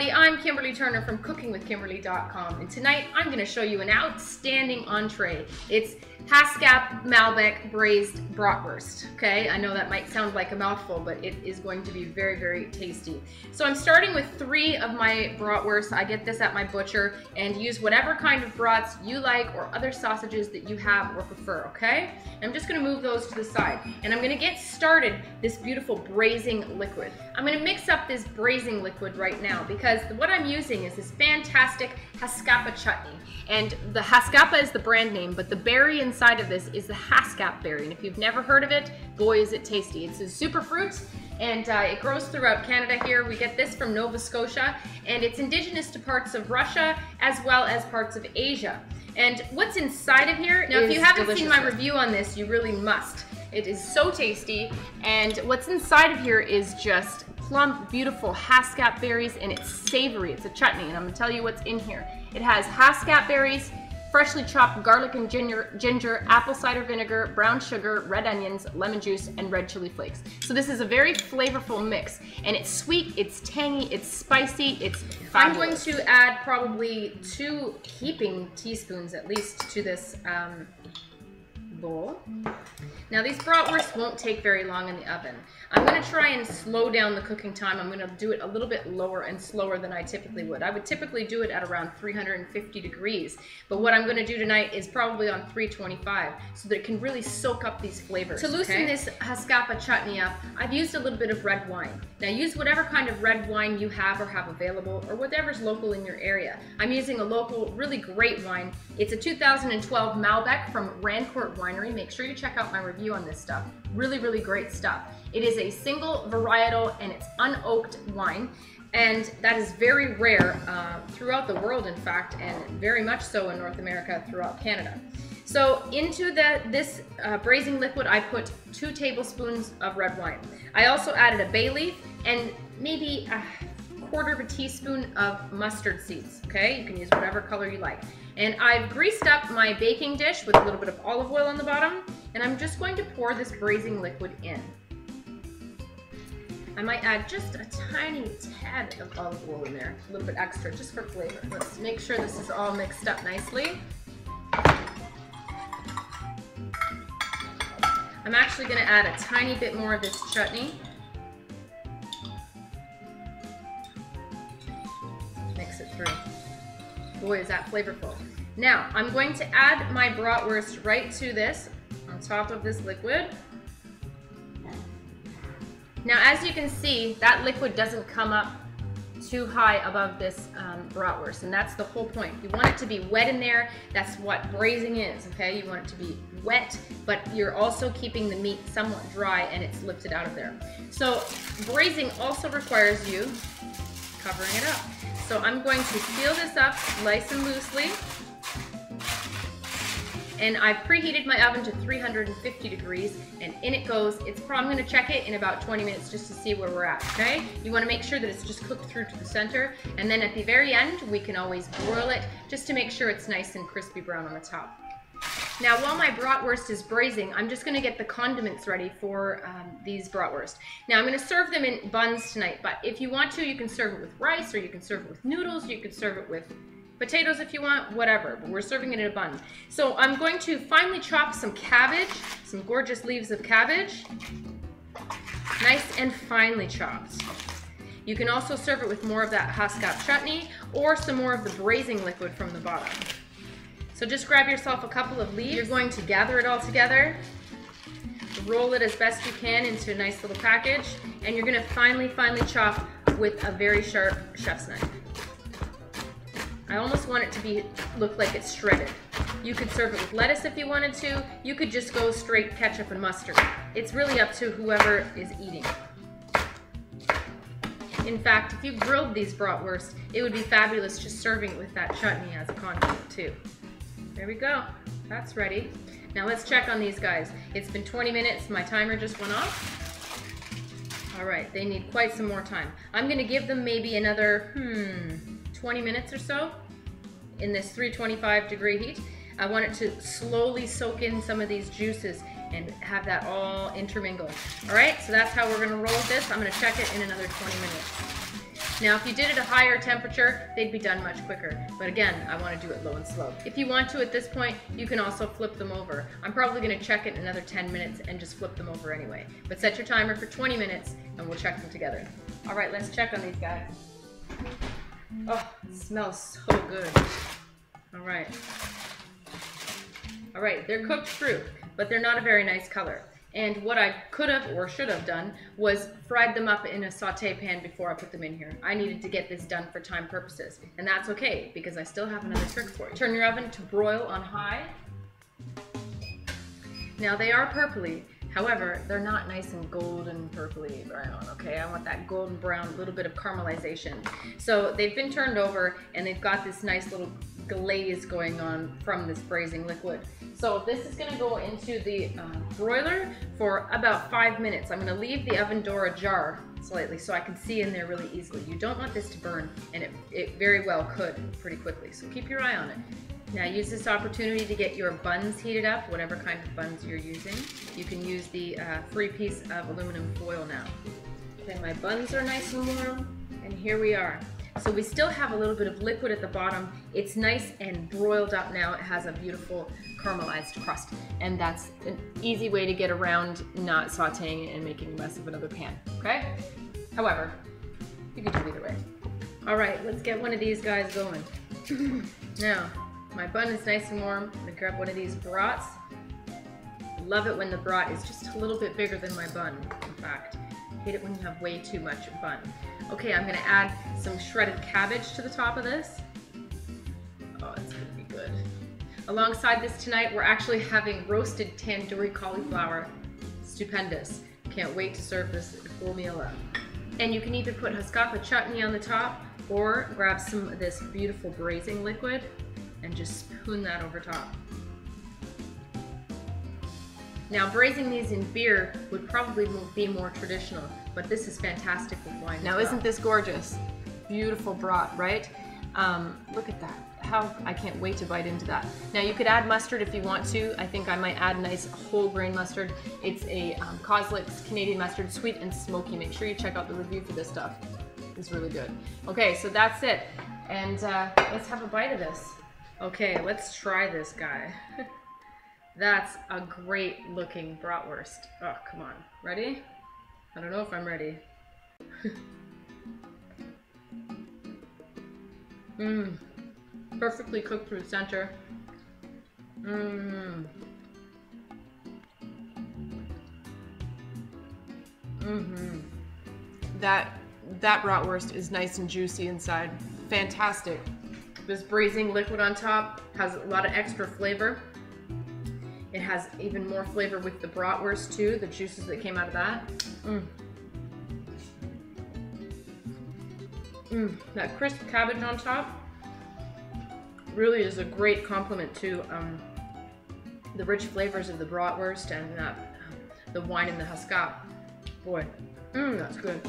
everybody, I'm Kimberly Turner from cookingwithkimberly.com, and tonight I'm going to show you an outstanding entree. It's Haskapa Malbec Bratwurst. Okay, I know that might sound like a mouthful, but it is going to be very, very tasty. So I'm starting with 3 of my bratwursts. I get this at my butcher, and use whatever kind of brats you like or other sausages that you have or prefer, okay? I'm just going to move those to the side, and I'm going to get started this beautiful braising liquid. I'm going to mix up this braising liquid right now because what I'm using is this fantastic Haskapa chutney. And the Haskapa is the brand name, but the berry inside of this is the Haskap berry. And if you've never heard of it, boy is it tasty. It's a super fruit, and it grows throughout Canada here. We get this from Nova Scotia, and it's indigenous to parts of Russia as well as parts of Asia. And what's inside of here, now if you haven't seen my review on this, you really must. It is so tasty, and what's inside of here is just plump, beautiful Haskap berries, and it's savory. It's a chutney, and I'm gonna tell you what's in here. It has Haskap berries, freshly chopped garlic and ginger, apple cider vinegar, brown sugar, red onions, lemon juice, and red chili flakes. So this is a very flavorful mix, and it's sweet, it's tangy, it's spicy, it's fabulous. I'm going to add probably 2 heaping teaspoons at least to this bowl. Now these bratwursts won't take very long in the oven. I'm going to try and slow down the cooking time. I'm going to do it a little bit lower and slower than I typically would. I would typically do it at around 350 degrees, but what I'm going to do tonight is probably on 325 so that it can really soak up these flavors. To loosen this Haskapa chutney up, I've used a little bit of red wine. Now use whatever kind of red wine you have or have available, or whatever's local in your area. I'm using a local, really great wine. It's a 2012 Malbec from Rancourt Winery. Make sure you check out my review on this stuff. Really, really great stuff. It is a single varietal, and it's unoaked wine, and that is very rare throughout the world, in fact, and very much so in North America, throughout Canada. So into this braising liquid, I put 2 tablespoons of red wine. I also added a bay leaf and maybe a 1/4 teaspoon of mustard seeds. Okay, you can use whatever color you like. And I've greased up my baking dish with a little bit of olive oil on the bottom, and I'm just going to pour this braising liquid in. I might add just a tiny tad of olive oil in there, a little bit extra, just for flavor. Let's make sure this is all mixed up nicely. I'm actually going to add a tiny bit more of this chutney. Mix it through. Boy, is that flavorful. Now, I'm going to add my bratwurst right to this, on top of this liquid. Now, as you can see, that liquid doesn't come up too high above this bratwurst, and that's the whole point. You want it to be wet in there. That's what braising is, okay? You want it to be wet, but you're also keeping the meat somewhat dry, and it's lifted out of there. So braising also requires you covering it up. So I'm going to seal this up nice and loosely. And I've preheated my oven to 350 degrees, and in it goes. I'm going to check it in about 20 minutes just to see where we're at, okay? You want to make sure that it's just cooked through to the center, and then at the very end, we can always broil it just to make sure it's nice and crispy brown on the top. Now, while my bratwurst is braising, I'm just going to get the condiments ready for these bratwurst. Now, I'm going to serve them in buns tonight, but if you want to, you can serve it with rice, or you can serve it with noodles, you can serve it with potatoes if you want, whatever, but we're serving it in a bun. So I'm going to finely chop some cabbage, some gorgeous leaves of cabbage, nice and finely chopped. You can also serve it with more of that Haskap chutney or some more of the braising liquid from the bottom. So just grab yourself a couple of leaves. You're going to gather it all together, roll it as best you can into a nice little package, and you're gonna finely chop with a very sharp chef's knife. I almost want it to look like it's shredded. You could serve it with lettuce if you wanted to. You could just go straight ketchup and mustard. It's really up to whoever is eating. In fact, if you grilled these bratwurst, it would be fabulous just serving it with that chutney as a condiment too. There we go. That's ready. Now let's check on these guys. It's been 20 minutes. My timer just went off. All right, they need quite some more time. I'm gonna give them maybe another 20 minutes or so in this 325 degree heat. I want it to slowly soak in some of these juices and have that all intermingle. All right, so that's how we're gonna roll with this. I'm gonna check it in another 20 minutes. Now, if you did it at a higher temperature, they'd be done much quicker. But again, I want to do it low and slow. If you want to at this point, you can also flip them over. I'm probably going to check it in another 10 minutes and just flip them over anyway. But set your timer for 20 minutes and we'll check them together. All right, let's check on these guys. Oh, it smells so good. All right. All right, they're cooked through, but they're not a very nice color. And what I could have or should have done was fried them up in a saute pan before I put them in here. I needed to get this done for time purposes, and that's okay because I still have another trick for you. Turn your oven to broil on high. Now they are purpley, however, they're not nice and golden purpley brown, okay? I want that golden brown, little bit of caramelization. So they've been turned over and they've got this nice little glaze going on from this braising liquid. So this is going to go into the broiler for about 5 minutes. I'm going to leave the oven door ajar slightly so I can see in there really easily. You don't want this to burn, and it very well could pretty quickly, so keep your eye on it. Now use this opportunity to get your buns heated up, whatever kind of buns you're using. You can use the free piece of aluminum foil now. Okay, my buns are nice and warm, and here we are. So we still have a little bit of liquid at the bottom. It's nice and broiled up now. It has a beautiful caramelized crust, and that's an easy way to get around not sauteing it and making a mess of another pan, okay? However, you can do either way. All right, let's get one of these guys going. Now, my bun is nice and warm. I'm gonna grab one of these brats. Love it when the brat is just a little bit bigger than my bun, in fact. Hate it when you have way too much bun. Okay, I'm gonna add some shredded cabbage to the top of this. Oh, it's gonna be good. Alongside this tonight, we're actually having roasted tandoori cauliflower. Stupendous. Can't wait to serve this full meal up. And you can either put Haskapa chutney on the top or grab some of this beautiful braising liquid and just spoon that over top. Now, braising these in beer would probably be more traditional, but this is fantastic with wine. Now, isn't this gorgeous? Beautiful brat, right? Look at that. How I can't wait to bite into that. Now, you could add mustard if you want to. I think I might add nice whole grain mustard. It's a Kozlik's Canadian mustard, sweet and smoky. Make sure you check out the review for this stuff. It's really good. Okay, so that's it. And let's have a bite of this. Okay, let's try this guy. That's a great looking bratwurst. Oh, come on. Ready? I don't know if I'm ready. Mmm. Perfectly cooked through the center. Mmm. Mm-hmm. That bratwurst is nice and juicy inside. Fantastic. This braising liquid on top has a lot of extra flavor. It has even more flavor with the bratwurst too, the juices that came out of that. That crisp cabbage on top really is a great complement to the rich flavors of the bratwurst and the wine and the Haskapa. Boy, that's good.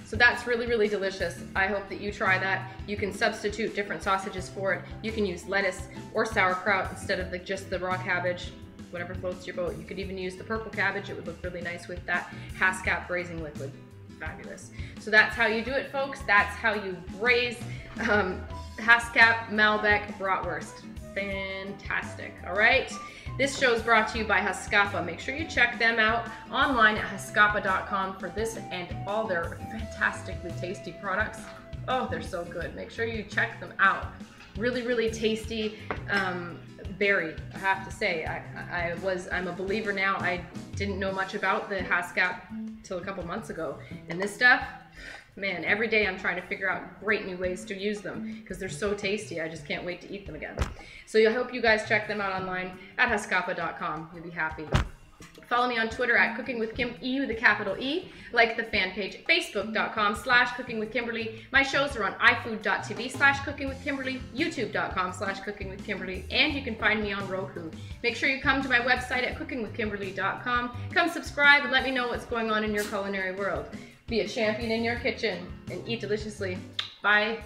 So that's really, really delicious. I hope that you try that. You can substitute different sausages for it. You can use lettuce or sauerkraut instead of just the raw cabbage, whatever floats your boat. You could even use the purple cabbage. It would look really nice with that Haskapa braising liquid. Fabulous. So that's how you do it, folks. That's how you braise Haskapa Malbec Bratwurst. Fantastic. All right. This show is brought to you by Haskapa. Make sure you check them out online at haskapa.com for this and all their fantastically tasty products. Oh, they're so good. Make sure you check them out. Really, really tasty berry, I have to say. I'm a believer now. I didn't know much about the Haskapa till a couple months ago. And this stuff, man, every day I'm trying to figure out great new ways to use them because they're so tasty. I just can't wait to eat them again. So I hope you guys check them out online at haskapa.com. You'll be happy. Follow me on Twitter at Cooking with Kim, EU, the capital E. Like the fan page at facebook.com/cookingwithkimberly. My shows are on ifood.tv/cookingwithkimberly, youtube.com/cookingwithkimberly, and you can find me on Roku. Make sure you come to my website at cookingwithkimberly.com. Come subscribe and let me know what's going on in your culinary world. Be a champion in your kitchen and eat deliciously. Bye.